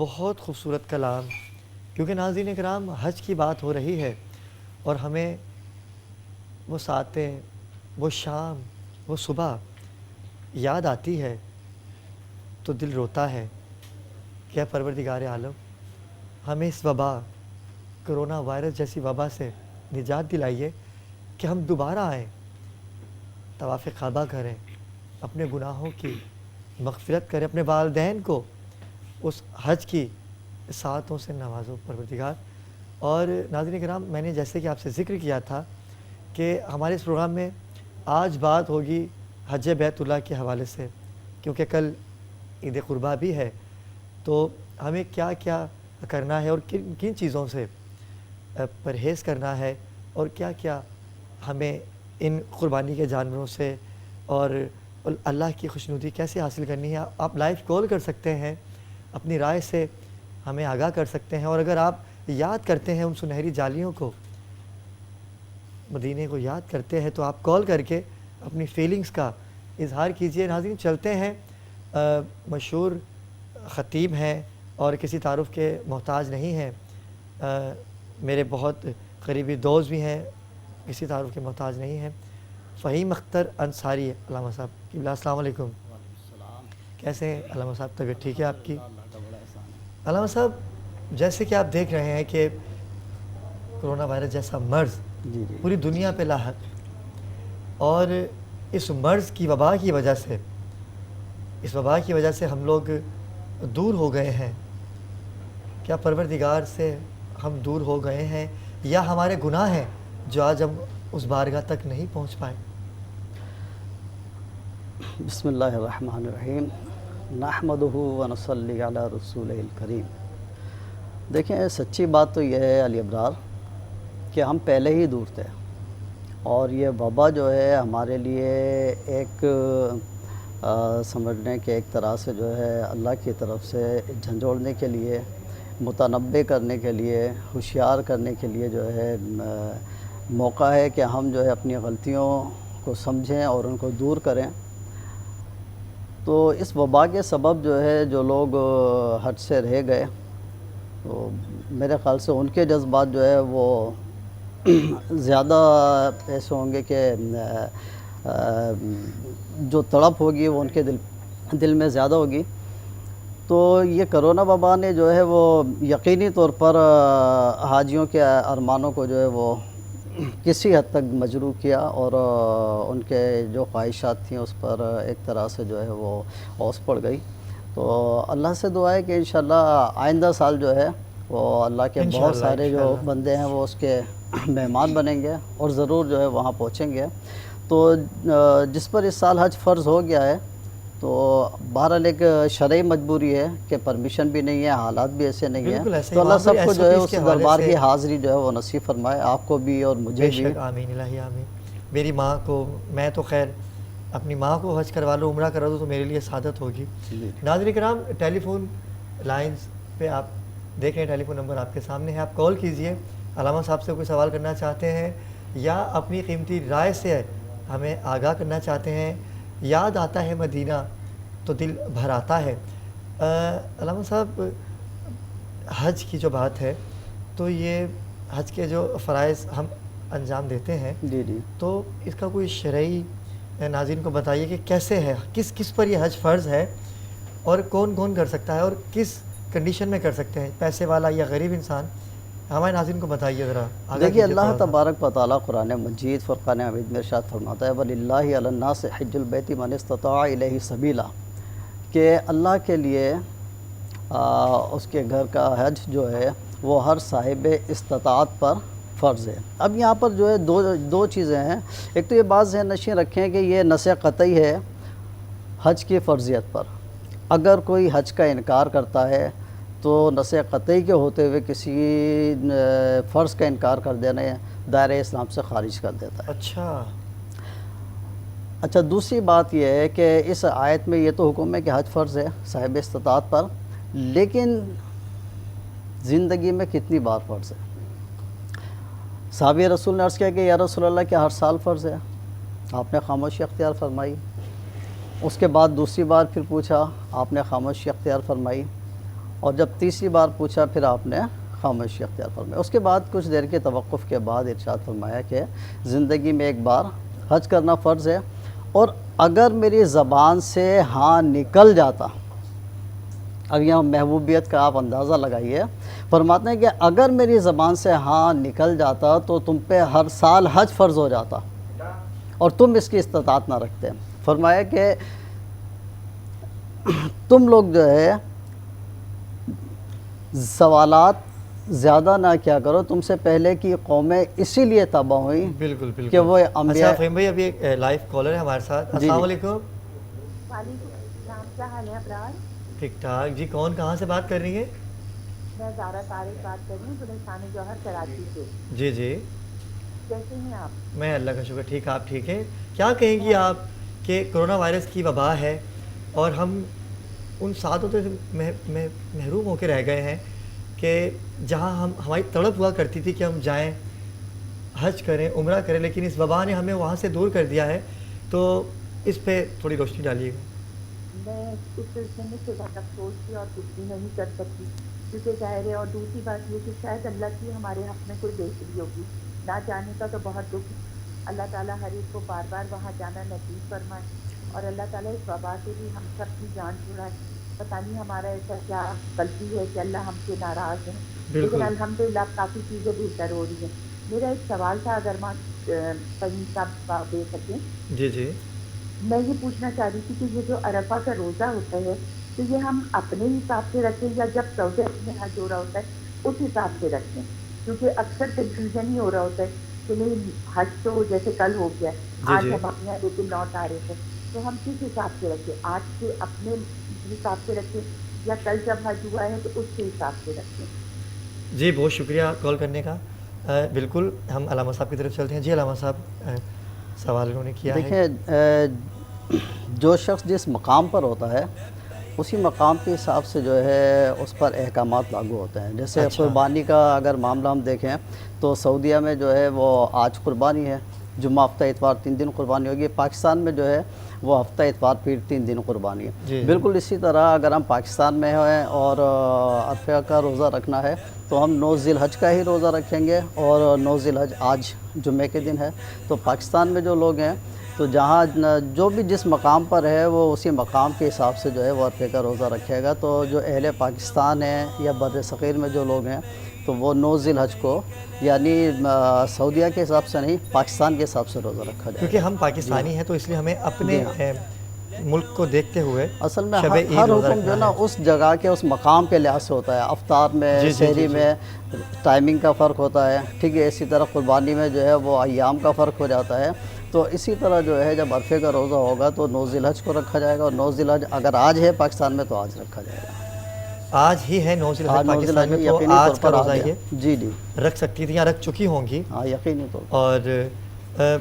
بہت خوبصورت کلام، کیونکہ ناظرین کرام حج کی بات ہو رہی ہے اور ہمیں وہ ساتیں، وہ شام، وہ صبح یاد آتی ہے تو دل روتا ہے کہ اے پروردگار عالم ہمیں اس وبا، کرونا وائرس جیسی وبا سے نجات دلائیے کہ ہم دوبارہ آئیں، طواف کعبہ کریں، اپنے گناہوں کی مغفرت کریں، اپنے والدین کو اس حج کی ساعتوں سے نوازو پروردگار۔ اور ناظرین کرام، میں نے جیسے کہ آپ سے ذکر کیا تھا کہ ہمارے اس پروگرام میں آج بات ہوگی حج بیت اللہ کے حوالے سے، کیونکہ کل عید قربہ بھی ہے، تو ہمیں کیا کیا کرنا ہے اور کن کن چیزوں سے پرہیز کرنا ہے اور کیا کیا ہمیں ان قربانی کے جانوروں سے اور اللہ کی خوشنودی کیسے حاصل کرنی ہے۔ آپ لائیو کال کر سکتے ہیں، اپنی رائے سے ہمیں آگاہ کر سکتے ہیں، اور اگر آپ یاد کرتے ہیں ان سنہری جالیوں کو، مدینے کو یاد کرتے ہیں، تو آپ کال کر کے اپنی فیلنگز کا اظہار کیجئے۔ ناظرین چلتے ہیں، مشہور خطیب ہیں اور کسی تعارف کے محتاج نہیں ہیں، میرے بہت قریبی دوست بھی ہیں، کسی تعارف کے محتاج نہیں ہیں، فہیم اختر انصاری علامہ صاحب کی بلا۔ السلام علیکم۔ کیسے ہیں علامہ صاحب؟ طبیعت ٹھیک ہے آپ کی؟ علامہ صاحب جیسے کہ آپ دیکھ رہے ہیں کہ کرونا وائرس جیسا مرض پوری دنیا پہ لاحق، اور اس مرض کی وبا کی وجہ سے، اس وبا کی وجہ سے ہم لوگ دور ہو گئے ہیں۔ کیا پروردگار سے ہم دور ہو گئے ہیں یا ہمارے گناہ ہیں جو آج ہم اس بارگاہ تک نہیں پہنچ پائے؟ بسم اللہ الرحمن الرحیم، نحمدہ ونصلی علی رسولہ الکریم۔ دیکھیں، سچی بات تو یہ ہے علی ابرار کہ ہم پہلے ہی دور تھے، اور یہ وبا جو ہے ہمارے لیے ایک سمجھنے کے ایک طرح سے جو ہے اللہ کی طرف سے جھنجھوڑنے کے لیے، متنبع کرنے کے لیے، ہوشیار کرنے کے لیے جو ہے موقع ہے کہ ہم جو ہے اپنی غلطیوں کو سمجھیں اور ان کو دور کریں۔ تو اس وبا کے سبب جو ہے جو لوگ حج سے رہ گئے، تو میرے خیال سے ان کے جذبات جو ہے وہ زیادہ ایسے ہوں گے کہ جو تڑپ ہوگی وہ ان کے دل میں زیادہ ہوگی۔ تو یہ کرونا وبا نے جو ہے وہ یقینی طور پر حاجیوں کے ارمانوں کو جو ہے وہ کسی حد تک مجروح کیا، اور ان کے جو خواہشات تھیں اس پر ایک طرح سے جو ہے وہ اوس پڑ گئی۔ تو اللہ سے دعا ہے کہ انشاءاللہ آئندہ سال جو ہے وہ اللہ کے بہت سارے جو بندے ہیں وہ اس کے مہمان بنیں گے اور ضرور جو ہے وہاں پہنچیں گے۔ تو جس پر اس سال حج فرض ہو گیا ہے، تو بہرحال ایک شرعی مجبوری ہے کہ پرمیشن بھی نہیں ہے، حالات بھی ایسے نہیں ہیں، تو اللہ سب کو جو ہے اس دربار کی حاضری جو ہے وہ نصیب فرمائے، آپ کو بھی اور مجھے بھی۔ آمین الہی آمین۔ میری ماں کو، میں تو خیر اپنی ماں کو حج کروا لوں، عمرہ کروا دوں تو میرے لیے سعادت ہوگی۔ ناظرین کرام، ٹیلی فون لائنز پہ آپ دیکھ رہے ہیں، ٹیلی فون نمبر آپ کے سامنے ہے، آپ کال کیجئے، علامہ صاحب سے کوئی سوال کرنا چاہتے ہیں یا اپنی قیمتی رائے سے ہمیں آگاہ کرنا چاہتے ہیں۔ یاد آتا ہے مدینہ تو دل بھر آتا ہے۔ علامہ صاحب، حج کی جو بات ہے تو یہ حج کے جو فرائض ہم انجام دیتے ہیں، تو اس کا کوئی شرعی ناظرین کو بتائیے کہ کیسے ہے، کس پر یہ حج فرض ہے اور کون کون کر سکتا ہے اور کس کنڈیشن میں کر سکتے ہیں، پیسے والا یا غریب انسان؟ ہمارے ناظرین کو بتائیے ذرا۔ دیکھیے، اللہ تبارک و تعالیٰ قرآن مجید فرقان حمید میں ارشاد فرماتا ہے وَلِلَّهِ عَلَى النَّاسِ حِجُّ الْبَيْتِ مَنِ اسْتَطَاعَ إِلَيْهِ سَبِيلًا، کہ اللہ کے لیے اس کے گھر کا حج جو ہے وہ ہر صاحب استطاعت پر فرض ہے۔ اب یہاں پر جو ہے دو چیزیں ہیں۔ ایک تو یہ بات ذہن نشین رکھیں کہ یہ نص قطعی ہے حج کی فرضیت پر۔ اگر کوئی حج کا انکار کرتا ہے تو نص قطعی کے ہوتے ہوئے کسی فرض کا انکار کر دینے دائرہ اسلام سے خارج کر دیتا ہے۔ اچھا، دوسری بات یہ ہے کہ اس آیت میں یہ تو حکم ہے کہ حج فرض ہے صاحب استطاعت پر، لیکن زندگی میں کتنی بار فرض ہے؟ صحابی رسول نے عرض کیا کہ یا رسول اللہ کیا ہر سال فرض ہے؟ آپ نے خاموشی اختیار فرمائی۔ اس کے بعد دوسری بار پھر پوچھا، آپ نے خاموشی اختیار فرمائی۔ اور جب تیسری بار پوچھا پھر آپ نے خاموشی اختیار فرمائی. اس کے بعد کچھ دیر کے توقف کے بعد ارشاد فرمایا کہ زندگی میں ایک بار حج کرنا فرض ہے، اور اگر میری زبان سے ہاں نکل جاتا، اب یہاں محبوبیت کا آپ اندازہ لگائیے، فرماتے ہیں کہ اگر میری زبان سے ہاں نکل جاتا تو تم پہ ہر سال حج فرض ہو جاتا اور تم اس کی استطاعت نہ رکھتے. فرمایا کہ تم لوگ جو ہے سوالات زیادہ نہ کیا کرو، تم سے پہلے کی قومیں اسی لیے تباہ ہوئیں بالکل بالکل کہ وہ انبیاء. اچھا فہیم بھائی، ابھی ایک لائیو کالر ہے ہمارے ساتھ. جی السلام علیکم. وعلیکم السلام، کیا حال ہے ابرار؟ ٹھیک ٹھاک جی. کون کہاں سے بات کر رہی ہے؟ میں زارا طارق بات کر رہی ہوں، گلستان جوہر کراچی سے. جی جی، کیسے ہیں آپ؟ میں اللہ کا شکر ٹھیک. آپ ٹھیک ہیں؟ کیا کہیں گی آپ کہ کرونا وائرس کی وبا ہے اور ہم ان ساتھوں سے محروم ہو کے رہ گئے ہیں کہ جہاں ہماری تڑپ ہوا کرتی تھی کہ ہم جائیں حج کریں عمرہ کریں، لیکن اس وبا نے ہمیں وہاں سے دور کر دیا ہے. تو اس پہ تھوڑی روشنی ڈالیے گا. میں اس سلسلے میں سے بہت افسوس کی اور کچھ بھی نہیں کر سکتی، کیونکہ ظاہر ہے. اور دوسری بات یہ کہ شاید اللہ کی ہمارے حق میں کوئی بہتری ہوگی. نہ جانے کا تو بہت دکھ. اللہ تعالیٰ ہر ایک کو بار بار وہاں جانا نصیب فرمائے، اور اللہ تعالیٰ اس وبا سے بھی ہم سب کی جان چھڑائے. پتہ نہیں ہمارا ایسا کیا غلطی ہے کہ اللہ ہم سے ناراض ہے، لیکن الحمدللہ کافی چیزیں بہتر ہو رہی ہیں. میرا ایک سوال تھا، اگر میں کہیں صاحب دے سکیں. جی جی. میں یہ پوچھنا چاہ رہی تھی کہ یہ جو عرفہ کا روزہ ہوتا ہے تو یہ ہم اپنے حساب سے رکھیں یا جب سعودی میں حج ہو رہا ہوتا ہے اس حساب سے رکھیں؟ کیونکہ اکثر کنفیوژن ہی ہو رہا ہوتا ہے کہ نہیں حج تو جیسے کل ہو گیا، آج ہم اپنے یہاں لیکن لوٹ آ رہے تھے، تو ہم کس حساب سے رکھیں؟ آج کے اپنے حساب سے رکھیں یا کل جب حج ہوا ہے تو اس کے حساب سے رکھیں؟ جی بہت شکریہ کال کرنے کا. بالکل ہم علامہ صاحب کی طرف چلتے ہیں. جی علامہ صاحب، سوال انہوں نے کیا ہے. دیکھیں، جو شخص جس مقام پر ہوتا ہے اسی مقام کے حساب سے جو ہے اس پر احکامات لاگو ہوتے ہیں. جیسے قربانی کا اگر معاملہ ہم دیکھیں تو سعودیہ میں جو ہے وہ آج قربانی ہے، جمعہ ہفتہ اتوار 3 دن قربانی ہوگی. پاکستان میں جو ہے وہ ہفتہ اتوار پھر 3 دن قربانی ہے. بالکل اسی طرح اگر ہم پاکستان میں ہیں اور عرفہ کا روزہ رکھنا ہے تو ہم 9 ذی الحج کا ہی روزہ رکھیں گے، اور 9 ذی الحج آج جمعے کے دن ہے. تو پاکستان میں جو لوگ ہیں تو جہاں جو بھی جس مقام پر ہے وہ اسی مقام کے حساب سے جو ہے وہ عرفے کا روزہ رکھے گا. تو جو اہل پاکستان ہیں یا بر صغیر میں جو لوگ ہیں تو وہ 9 ذی الحج کو یعنی سعودیہ کے حساب سے نہیں، پاکستان کے حساب سے روزہ رکھا جائے. کیونکہ ہم پاکستانی ہیں تو اس لیے ہمیں اپنے ملک کو دیکھتے ہوئے اصل میں ہر حکم جو ہے نا اس جگہ کے اس مقام کے لحاظ سے ہوتا ہے. افطار میں سحری میں ٹائمنگ کا فرق ہوتا ہے، ٹھیک ہے. اسی طرح قربانی میں جو ہے وہ ایام کا فرق ہو جاتا ہے. تو اسی طرح جو ہے جب عرفے کا روزہ ہوگا تو 9 ذی الحج کو رکھا جائے گا، اور 9 ذی الحج اگر آج ہے پاکستان میں تو آج رکھا جائے گا. آج ہی ہے 9 ذی الحج پاکستان میں، تو آج کا روزہ یہ جی جی رکھ سکتی تھی یا رکھ چکی ہوں گی. ہاں یقینی طور پر. اور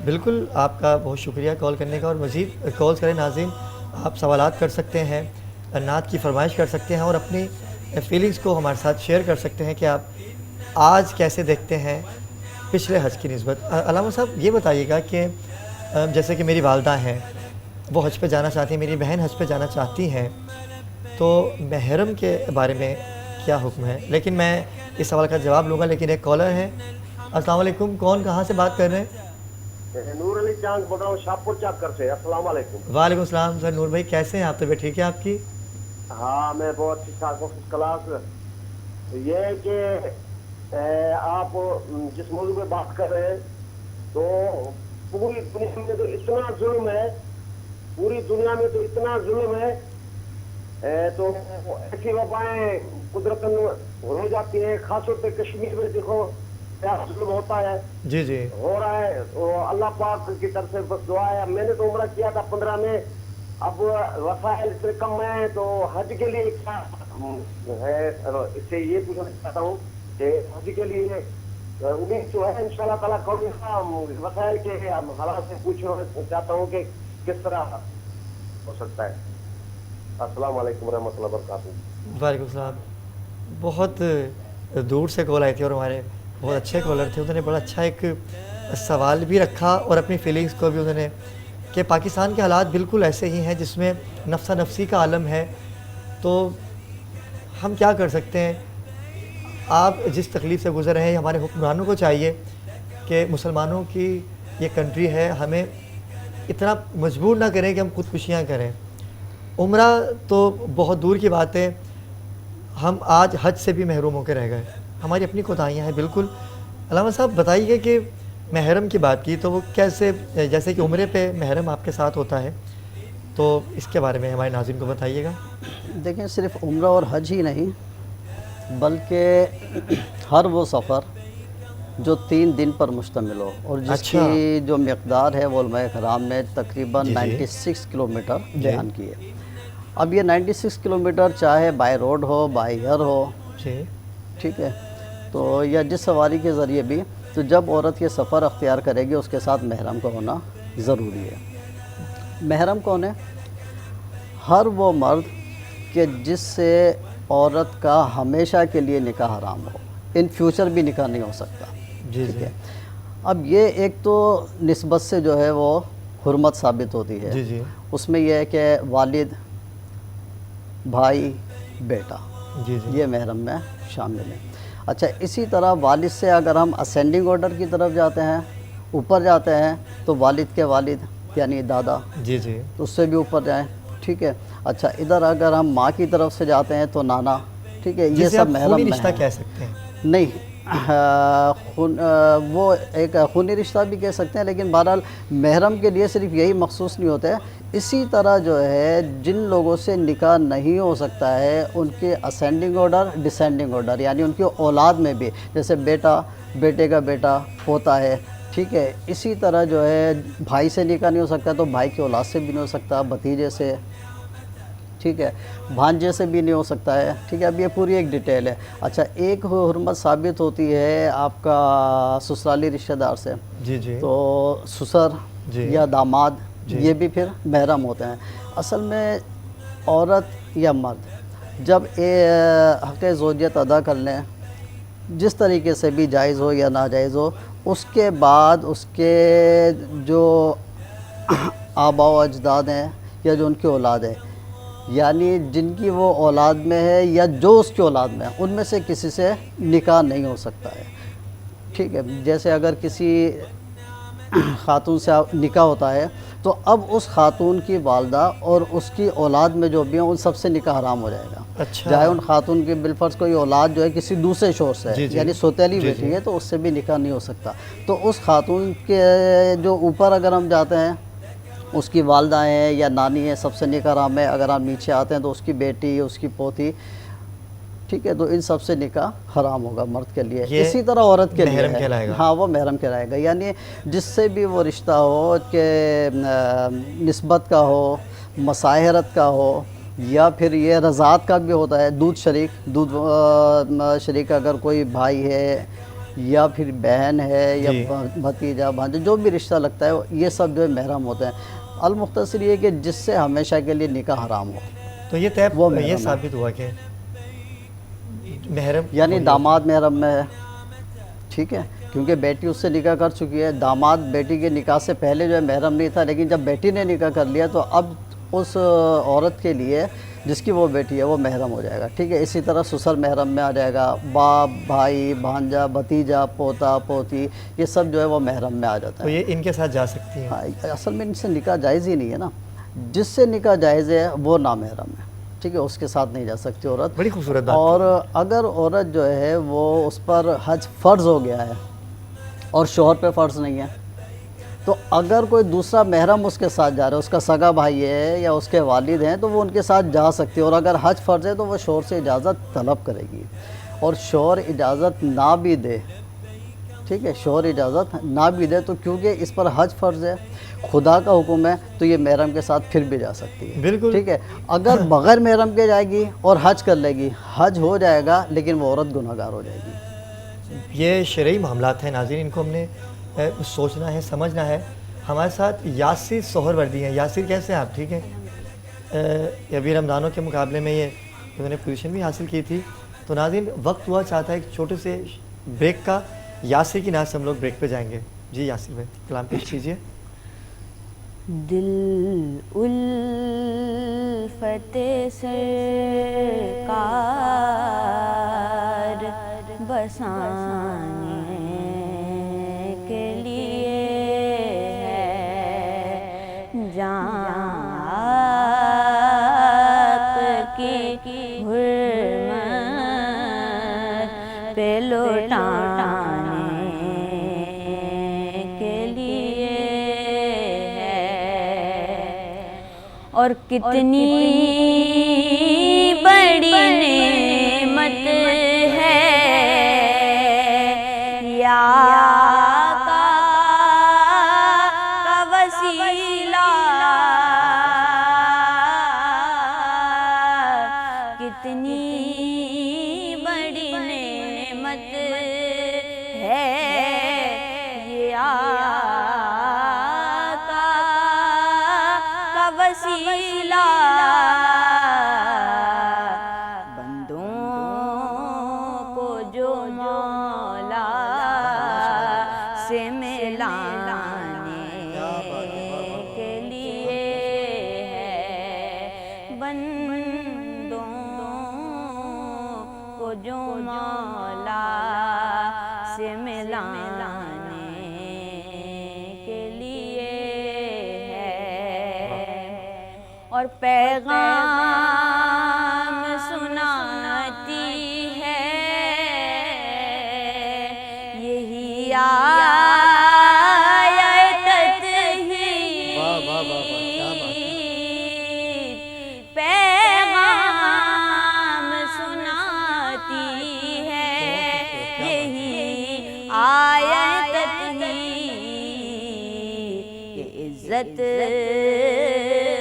بالکل آپ کا بہت شکریہ کال کرنے کا. اور مزید کالز کریں ناظرین، آپ سوالات کر سکتے ہیں، نعت کی فرمائش کر سکتے ہیں، اور اپنی فیلنگز کو ہمارے ساتھ شیئر کر سکتے ہیں کہ آپ آج کیسے دیکھتے ہیں پچھلے حج کی نسبت. علامہ صاحب یہ بتائیے گا کہ جیسے کہ میری والدہ ہیں وہ حج پہ جانا چاہتی ہیں، میری بہن حج پہ جانا چاہتی ہیں، تو محرم کے بارے میں کیا حکم ہے؟ لیکن میں اس سوال کا جواب لوں گا، لیکن ایک کالر ہے. السلام علیکم، کون کہاں سے بات کر رہے ہیں؟ نور علی چانگ بول رہا ہوں شاہپور چاکر سے. السلام علیکم. وعلیکم السلام. سر نور بھائی کیسے ہیں آپ؟ طبیعت ٹھیک ہے آپ کی؟ ہاں میں بہت ٹھیک ٹھاک ہوں، فرسٹ کلاس. یہ ہے کہ آپ جس موضوع میں بات کر رہے ہیں تو پوری دنیا میں تو اتنا ظلم ہے، پوری دنیا میں تو اتنا ظلم ہے، تو ایسی وبائیں قدرتاً ہو جاتی ہیں. خاص طور پہ کشمیر میں دیکھو کیا ظلم ہوتا ہے. جی جی ہو رہا ہے. اللہ پاک کی طرف سے بس دعا ہے. میں نے تو عمرہ کیا تھا 15 میں، اب وسائل اتنے کم ہیں تو حج کے لیے کیا ہے، اس سے یہ پوچھنا چاہتا ہوں کہ حج کے لیے امید جو ہے انشاءاللہ تعالیٰ کروں گا. وسائل کے حالات سے پوچھنا چاہتا ہوں کہ کس طرح ہو سکتا ہے. السلام علیکم ورحمۃ اللہ وبرکاتہ. وعلیکم السلام. بہت دور سے کال آئی تھی اور ہمارے بہت اچھے کالر تھے. انہوں نے بڑا اچھا ایک سوال بھی رکھا اور اپنی فیلنگز کو بھی انہوں نے کہ پاکستان کے حالات بالکل ایسے ہی ہیں جس میں نفسا نفسی کا عالم ہے. تو ہم کیا کر سکتے ہیں؟ آپ جس تکلیف سے گزر رہے ہیں، ہمارے حکمرانوں کو چاہیے کہ مسلمانوں کی یہ کنٹری ہے، ہمیں اتنا مجبور نہ کریں کہ ہم خودکشیاں کریں۔ عمرہ تو بہت دور کی بات ہے، ہم آج حج سے بھی محروم ہو کے رہ گئے، ہماری اپنی کوتاہیاں ہیں بالکل۔ علامہ صاحب بتائیے کہ محرم کی بات کی تو وہ کیسے، جیسے کہ عمرے پہ محرم آپ کے ساتھ ہوتا ہے، تو اس کے بارے میں ہمارے ناظرین کو بتائیے گا۔ دیکھیں صرف عمرہ اور حج ہی نہیں بلکہ ہر وہ سفر جو 3 دن پر مشتمل ہو اور جس کی جو مقدار ہے وہ علماء کرام نے تقریباً 96 کلومیٹر بیان کی ہے۔ اب یہ 96 کلومیٹر چاہے بائی روڈ ہو، بائی ایئر ہو، ٹھیک ہے، تو یا جس سواری کے ذریعے بھی، تو جب عورت یہ سفر اختیار کرے گی اس کے ساتھ محرم کا ہونا ضروری ہے۔ محرم کون ہے؟ ہر وہ مرد کہ جس سے عورت کا ہمیشہ کے لیے نکاح حرام ہو، ان فیوچر بھی نکاح نہیں ہو سکتا، ٹھیک ہے۔ اب یہ ایک تو نسبت سے جو ہے وہ حرمت ثابت ہوتی ہے، اس میں یہ ہے کہ والد، بھائی، بیٹا، یہ محرم میں شامل ہے۔ اچھا، اسی طرح والد سے اگر ہم اسینڈنگ آرڈر کی طرف جاتے ہیں، اوپر جاتے ہیں، تو والد کے والد یعنی دادا، تو اس سے بھی اوپر جائیں، ٹھیک ہے۔ اچھا، ادھر اگر ہم ماں کی طرف سے جاتے ہیں تو نانا، ٹھیک ہے، یہ سب محرم میں رشتہ کہہ سکتے ہیں؟ نہیں، وہ ایک خونی رشتہ بھی کہہ سکتے ہیں، لیکن بہرحال محرم کے لیے صرف یہی مخصوص نہیں ہوتا ہے۔ اسی طرح جو ہے جن لوگوں سے نکاح نہیں ہو سکتا ہے ان کے اسینڈنگ آرڈر، ڈسینڈنگ آرڈر، یعنی ان کی اولاد میں بھی، جیسے بیٹا، بیٹے کا بیٹا، پوتا ہے، ٹھیک ہے۔ اسی طرح جو ہے بھائی سے نکاح نہیں ہو سکتا تو بھائی کی اولاد سے بھی نہیں ہو سکتا، بھتیجے سے، ٹھیک ہے، بھانجے سے بھی نہیں ہو سکتا ہے، ٹھیک ہے۔ اب یہ پوری ایک ڈیٹیل ہے۔ اچھا، ایک حرمت ثابت ہوتی ہے آپ کا سسرالی رشتہ دار سے، تو سسر یا داماد یہ بھی پھر محرم ہوتے ہیں۔ اصل میں عورت یا مرد جب حق زوجیت ادا کر لیں، جس طریقے سے بھی جائز ہو یا ناجائز ہو، اس کے بعد اس کے جو آباء و اجداد ہیں یا جو ان کی اولاد ہے، یعنی جن کی وہ اولاد میں ہے یا جو اس کی اولاد میں ہے، ان میں سے کسی سے نکاح نہیں ہو سکتا ہے، ٹھیک ہے۔ جیسے اگر کسی خاتون سے نکاح ہوتا ہے تو اب اس خاتون کی والدہ اور اس کی اولاد میں جو بھی ہیں ان سب سے نکاح حرام ہو جائے گا۔ چاہے ان خاتون کی بالفرض کوئی اولاد جو ہے کسی دوسرے شوہر سے ہے، یعنی سوتیلی بیٹی ہے، تو اس سے بھی نکاح نہیں ہو سکتا۔ تو اس خاتون کے جو اوپر اگر ہم جاتے ہیں، اس کی والدہ ہیں یا نانی ہیں، سب سے نکاح حرام ہے۔ اگر ہم نیچے آتے ہیں تو اس کی بیٹی، اس کی پوتی، ٹھیک ہے، تو ان سب سے نکاح حرام ہوگا مرد کے لیے۔ اسی طرح عورت کے لیے ہے، ہاں، وہ محرم کہلائے گا، یعنی جس سے بھی وہ رشتہ ہو کہ نسبت کا ہو، مساہرت کا ہو، یا پھر یہ رضاعت کا بھی ہوتا ہے، دودھ شریک اگر کوئی بھائی ہے یا پھر بہن ہے یا بھتیجا، بھانجا، جو بھی رشتہ لگتا ہے، یہ سب جو ہے محرم ہوتے ہیں۔ المختصر یہ کہ جس سے ہمیشہ کے لیے نکاح حرام ہو، تو یہ یہ ثابت ہوا کہ محرم یعنی داماد محرم میں ہے، ٹھیک ہے، کیونکہ بیٹی اس سے نکاح کر چکی ہے۔ داماد بیٹی کے نکاح سے پہلے جو ہے محرم نہیں تھا، لیکن جب بیٹی نے نکاح کر لیا تو اب اس عورت کے لیے جس کی وہ بیٹی ہے وہ محرم ہو جائے گا، ٹھیک ہے۔ اسی طرح سسر محرم میں آ جائے گا، باپ، بھائی، بھانجا، بھتیجا، پوتا، پوتی، یہ سب جو ہے وہ محرم میں آ جاتا ہے۔ تو یہ ان کے ساتھ جا سکتی ہیں؟ ہاں، اصل میں ان سے نکاح جائز ہی نہیں ہے نا، جس سے نکاح جائز ہے وہ نامحرم ہے، ٹھیک ہے، اس کے ساتھ نہیں جا سکتی عورت۔ بڑی خوبصورت بات۔ اور اگر عورت جو ہے وہ اس پر حج فرض ہو گیا ہے اور شوہر پہ فرض نہیں ہے، تو اگر کوئی دوسرا محرم اس کے ساتھ جا رہا ہے، اس کا سگا بھائی ہے یا اس کے والد ہیں، تو وہ ان کے ساتھ جا سکتی ہے۔ اور اگر حج فرض ہے تو وہ شوہر سے اجازت طلب کرے گی، اور شوہر اجازت نہ بھی دے، ٹھیک ہے، شوہر اجازت نہ بھی دے تو کیونکہ اس پر حج فرض ہے، خدا کا حکم ہے، تو یہ محرم کے ساتھ پھر بھی جا سکتی ہے، بالکل، ٹھیک ہے۔ اگر بغیر محرم کے جائے گی اور حج کر لے گی، حج ہو جائے گا لیکن وہ عورت گناہ گار ہو جائے گی۔ یہ شرعی معاملات ہیں ناظرین، ان کو ہم نے سوچنا ہے، سمجھنا ہے۔ ہمارے ساتھ یاسر سہر وردی ہیں۔ یاسر کیسے ہیں آپ؟ ٹھیک ہیں؟ ابھی رمضانوں کے مقابلے میں یہ انہوں نے پوزیشن بھی حاصل کی تھی۔ تو ناظرین، وقت ہوا چاہتا ہے ایک چھوٹے سے بریک کا، یاسر کی نعت سے ہم لوگ بریک پہ جائیں گے۔ جی یاسر بھائی کلام پیش کیجیے۔ دل الفت خلقت سرکار بسانے کے لیے ہے جان آپ کی حرمت پہ لوٹانے کے لیے ہے اور کتنی بڑی نعمت ہے یا آقا کا وسیلہ کتنی بڑی نعمت ہے یہ آقا کا وسیلہ بندوں کو جو مولا سے ملانے کے لیے ہے بندوں کو جو مولا سے ملانے کے لیے ہے اور پیغام سناتی ہے یہی آیت تطہیر واہ واہ واہ واہ کیا بات ہے پیغام سناتی ہے یہی آیت تطہیر کہ عزت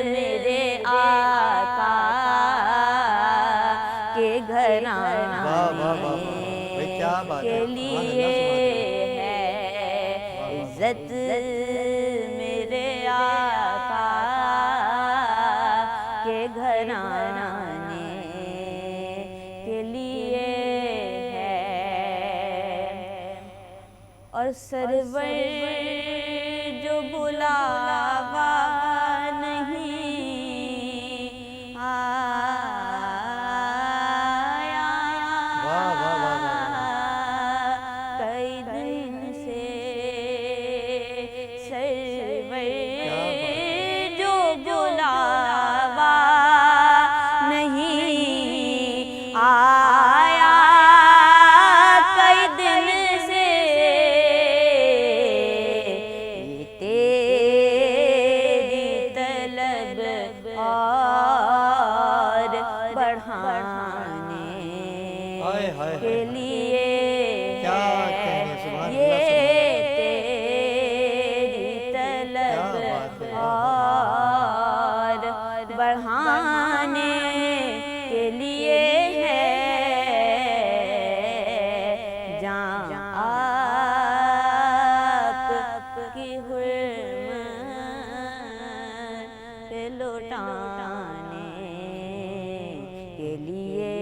میرے آقا کے گھرانے واہ واہ واہ بھائی کیا بات ہے کے سبحان لیے اللہ ہے عزت میرے آقا کے گھرانے کے لیے ہے اور سرور جو بلاوا نہیں آیا واہ واہ واہ واہ کئی دن سے سرور جو بلاوا نہیں آیا کئی دن سے یہ تیری طلب اور بڑھانے ہائے ہائے کے ہائے لیے کیا ہے کہنے سبحان اللہ یہ سبحان تیری طلب کیا بات ہے اور بڑھانے کے لیے ہے جان آپ کی حرمت پہ لوٹانے کے لیے